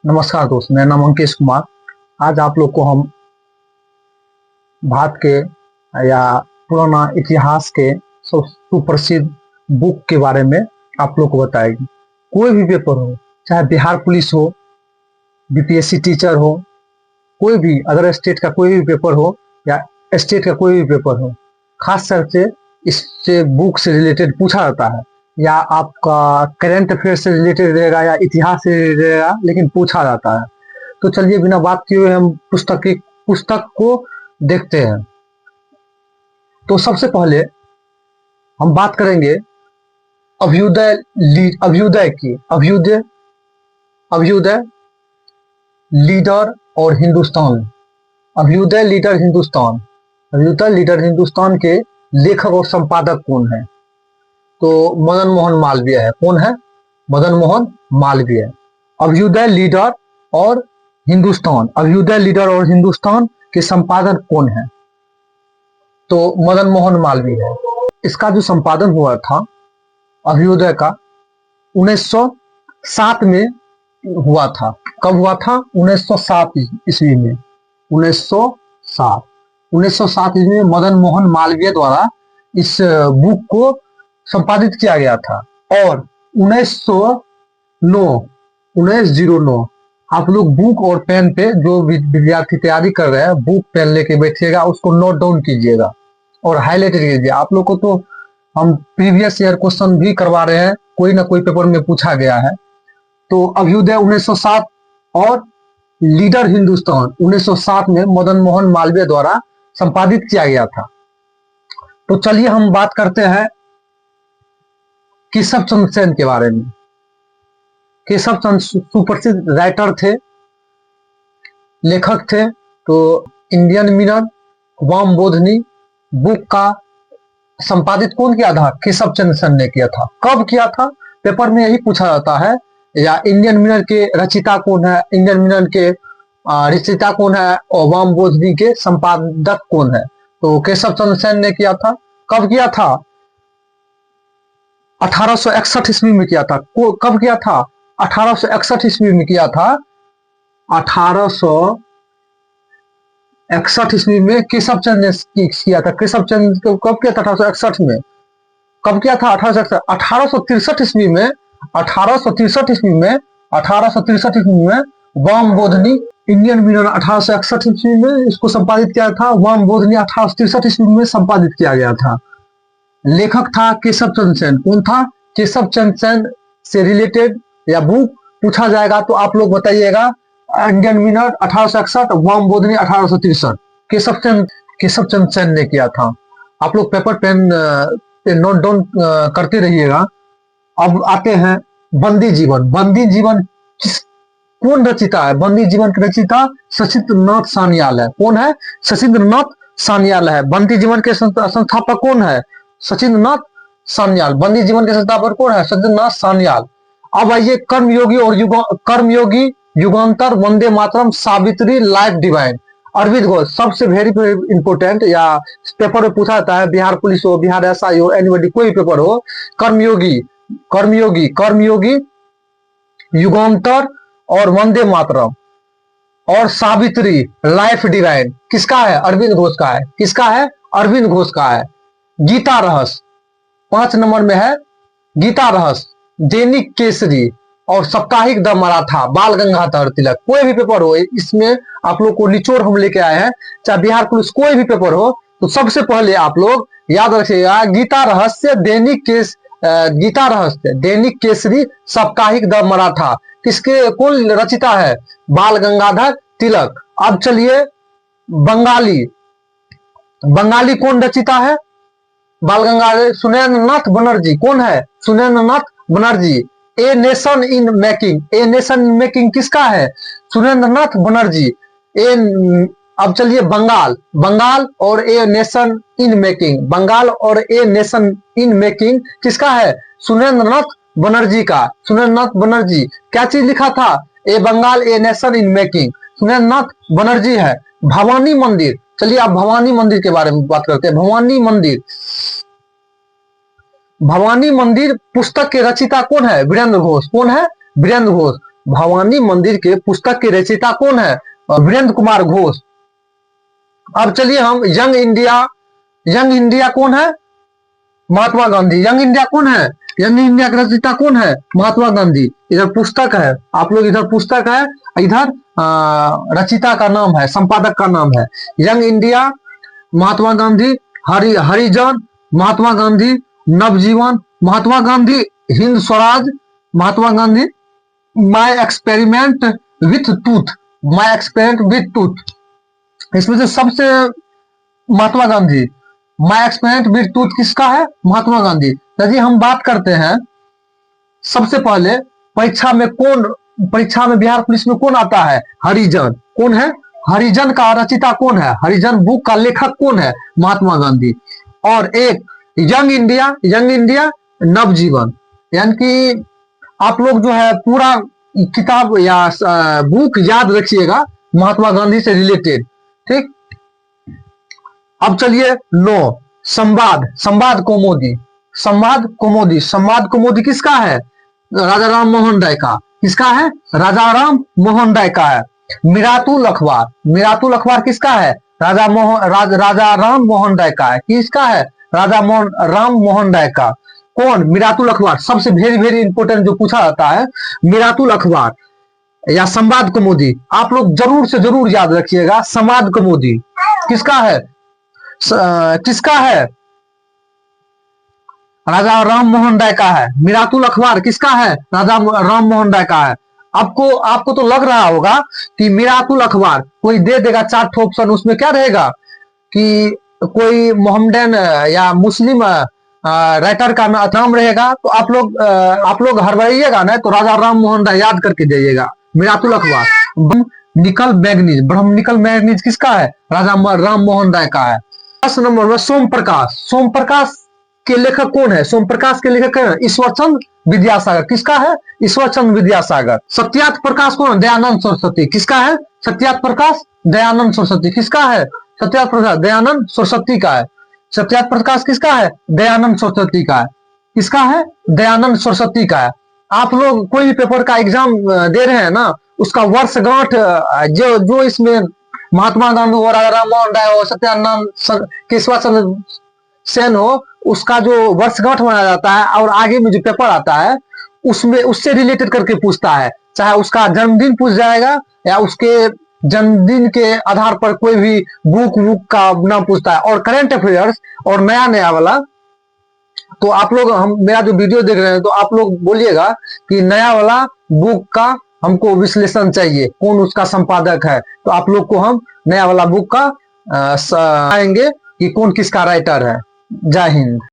नमस्कार दोस्त, मेरा नाम अंकेश कुमार। आज आप लोग को हम भारत के या पुराना इतिहास के सब सुप्रसिद्ध बुक के बारे में आप लोग को बताएगी। कोई भी पेपर हो, चाहे बिहार पुलिस हो, बीपीएससी टीचर हो, कोई भी अदर स्टेट का कोई भी पेपर हो या स्टेट का कोई भी पेपर हो, खास कर से इससे बुक से रिलेटेड पूछा जाता है। या आपका करंट अफेयर से रिलेटेड रहेगा या इतिहास से रिलेटेड रहेगा, लेकिन पूछा जाता है। तो चलिए बिना बात किए हुए हम पुस्तक को देखते हैं। तो सबसे पहले हम बात करेंगे अभ्युदय की। अभ्युदय लीडर और हिंदुस्तान। अभ्युदय लीडर हिंदुस्तान। अभ्युदय लीडर हिंदुस्तान के लेखक और संपादक कौन है? तो मदन मोहन मालवीय है। कौन है? मदन मोहन मालवीय। अभ्युदय लीडर और हिंदुस्तान। अभ्युदय लीडर और हिंदुस्तान के संपादक कौन है? तो मदन मोहन मालवीय है। इसका जो संपादन हुआ था अभ्युदय का 1907 में हुआ था। कब हुआ था? 1907 ईस्वी में। 1907 ईस्वी में मदन मोहन मालवीय द्वारा इस बुक को संपादित किया गया था। और 1909 आप लोग बुक और पेन पे, जो विद्यार्थी तैयारी कर रहे हैं, बुक पेन लेके बैठिएगा, उसको नोट डाउन कीजिएगा और हाईलाइट कीजिए। आप लोग को तो हम प्रीवियस ईयर क्वेश्चन भी करवा रहे हैं, कोई ना कोई पेपर में पूछा गया है। तो अभ्युदय 1907 और लीडर हिंदुस्तान 1907 में मदन मोहन मालवीय द्वारा संपादित किया गया था। तो चलिए हम बात करते हैं केशव चंद्र सेन के बारे में। केशव चंद्र सुप्रसिद्ध राइटर थे, लेखक थे। तो इंडियन मिरर, वाम बोधनी बुक का संपादित कौन किया था? केशव चंद्र सेन ने किया था। कब किया था? पेपर में यही पूछा जाता है। या इंडियन मिरर के रचिता कौन है, इंडियन मिरर के रचिता कौन है और वाम बोधनी के संपादक कौन है? तो केशव चंद्र सेन ने किया था। कब किया था? 1861 ईस्वी में किया था। कब किया था? 1861 ईस्वी में किया था। 1861 ईस्वी में केशव चंद्र ने किया था। केशव चंद्र कब किया था? 1861 में। कब किया था? 1863 ईस्वी में। 1863 ईस्वी में वाम बोधनी, इंडियन मिरर 1861 ईस्वी में इसको संपादित किया था। वाम बोधनी 1863 ईस्वी में संपादित किया गया था। लेखक था केशव चंद्र सेन। कौन था? केशव चंद्र सेन से रिलेटेड या बुक पूछा जाएगा तो आप लोग बताइएगा। इंडियन मिरर 1861, वाम बोधनी 1863। केशव चंद्र सेन ने किया था। आप लोग पेपर पेन पे नोट डाउन करते रहिएगा। अब आते हैं बंदी जीवन। बंदी जीवन कौन रचिता है? बंदी जीवन की रचिता सचिंद्रनाथ सान्याल है। कौन है? सचिंद्रनाथ सान्याल है। बंदी जीवन के संस्थापक कौन है? सचिंद्रनाथ सान्याल। बंदी जीवन के संस्थापक कौन है? सचिंद्रनाथ सान्याल। अब आइए कर्मयोगी और कर्मयोगी, युगांतर, वंदे मातरम, सावित्री, लाइफ डिवाइन, अरविंद घोष। सबसे वेरी इंपोर्टेंट, या पेपर में पूछा जाता है, बिहार पुलिस हो, बिहार एसआई हो, एनबीडी कोई पेपर हो। कर्मयोगी, युगांतर और वंदे मातरम और सावित्री, लाइफ डिवाइन किसका है? अरविंद घोष का है। किसका है? अरविंद घोष का है। गीता रहस्य 5 नंबर में है। गीता रहस्य, दैनिक केसरी और साप्ताहिक द मराठा, बाल गंगाधर तिलक। कोई भी पेपर हो, इसमें आप लोग को निचोड़ हम लेके आए हैं। चाहे बिहार पुलिस कोई भी पेपर हो, तो सबसे पहले आप लोग याद रखिएगा गीता रहस्य, दैनिक केसरी, साप्ताहिक द मराठा। किसके, कौन रचिता है? बाल गंगाधर तिलक। अब चलिए बंगाली कौन रचिता है? बाल गंगाधर, सुरेंद्रनाथ बनर्जी। कौन है? Surendranath Banerjee. A nation in making. A nation in making किसका है? सुरेंद्रनाथ बनर्जी। अब चलिए बंगाल और a nation in making. Bengal और ए नेशन इन मेकिंग किसका है? सुरेंद्रनाथ बनर्जी का। सुरेंद्रनाथ बनर्जी। क्या चीज लिखा था? A Bengal a nation in making, Surendranath Banerjee है। भवानी मंदिर, चलिए आप भवानी मंदिर के बारे में बात करते हैं। भवानी मंदिर पुस्तक के रचिता कौन है? वीरेंद्र घोष। कौन है? वीरेंद्र घोष। भवानी मंदिर के पुस्तक के रचयिता कौन है? वीरेंद्र कुमार घोष। अब चलिए हम यंग इंडिया कौन है? महात्मा गांधी। यंग इंडिया कौन है? यंग इंडिया का रचयिता कौन है? महात्मा गांधी। इधर पुस्तक है, आप लोग इधर पुस्तक है, इधर रचयिता का नाम है, संपादक का नाम है। Young India Mahatma Gandhi, Harijan Mahatma Gandhi, Navjivan Mahatma Gandhi, Hind Swaraj Mahatma Gandhi, my experiment with टूथ। इसमें से सबसे Mahatma Gandhi, my experiment with टूथ किसका है? महात्मा गांधी। यदि हम बात करते हैं सबसे पहले परीक्षा में बिहार पुलिस में कौन आता है? हरिजन। कौन है? हरिजन का रचयिता कौन है? हरिजन बुक का लेखक कौन है? महात्मा गांधी। और एक यंग इंडिया नवजीवन। यानी कि आप लोग जो है पूरा किताब या बुक याद रखिएगा महात्मा गांधी से रिलेटेड, ठीक। अब चलिए 9 संवाद कौमुदी किसका है? राजा राम मोहन राय का। किसका है? राजा राम मोहन राय का है। मिरातुल अखबार किसका है? राजा राम मोहन राय का है। किसका है? राम मोहन राय का। कौन? मिरातुल अखबार। सबसे वेरी इंपोर्टेंट जो पूछा जाता है, मिरातुल अखबार या संवाद कौमुदी, आप लोग जरूर से जरूर याद रखिएगा। संवाद कौमुदी किसका है? राजा राम मोहन राय का है। मिरातुल अखबार किसका है? राजा राम मोहन राय का है। आपको तो लग रहा होगा कि मिरातुल अखबार कोई दे देगा 4 ऑप्शन, उसमें क्या रहेगा कि कोई मोहम्मदन या मुस्लिम राइटर का नाम रहेगा, तो आप लोग हड़बड़ाइएगा ना, तो राजा राम मोहन राय याद करके जाइएगा। मिरातुल अखबार। ब्रह्मनिकल मैगनीज किसका है? राजा राम मोहन राय का है। 10 नंबर में सोम प्रकाश के लेखक कौन है? सोम प्रकाश के लेखक है ईश्वरचंद विद्यासागर। किसका है? ईश्वरचंद विद्यासागर। सत्यार्थ प्रकाश कौन? दयानंद सरस्वती। किसका है? सत्यार्थ प्रकाश दयानंद सरस्वती। किसका है? सत्यार्थ प्रकाश दयानंद सरस्वती का है। सत्यार्थ प्रकाश किसका है? दयानंद सरस्वती का है। किसका है? दयानंद सरस्वती का है। आप लोग कोई भी पेपर का एग्जाम दे रहे हैं ना, उसका वर्षगांठ जो इसमें महात्मा गांधी हो, राजा राम मोहन राय हो, सत्यानंद केशव चंद्र सेन हो, उसका जो वर्षगांठ मनाया जाता है और आगे में जो पेपर आता है उसमें उससे रिलेटेड करके पूछता है। चाहे उसका जन्मदिन पूछ जाएगा या उसके जन्मदिन के आधार पर कोई भी बुक का नाम पूछता है। और करंट अफेयर्स और नया वाला, तो आप लोग मेरा जो वीडियो देख रहे हैं तो आप लोग बोलिएगा कि नया वाला बुक का हमको विश्लेषण चाहिए, कौन उसका संपादक है, तो आप लोग को हम नया वाला बुक का आएंगे कि कौन किसका राइटर है। जय हिंद।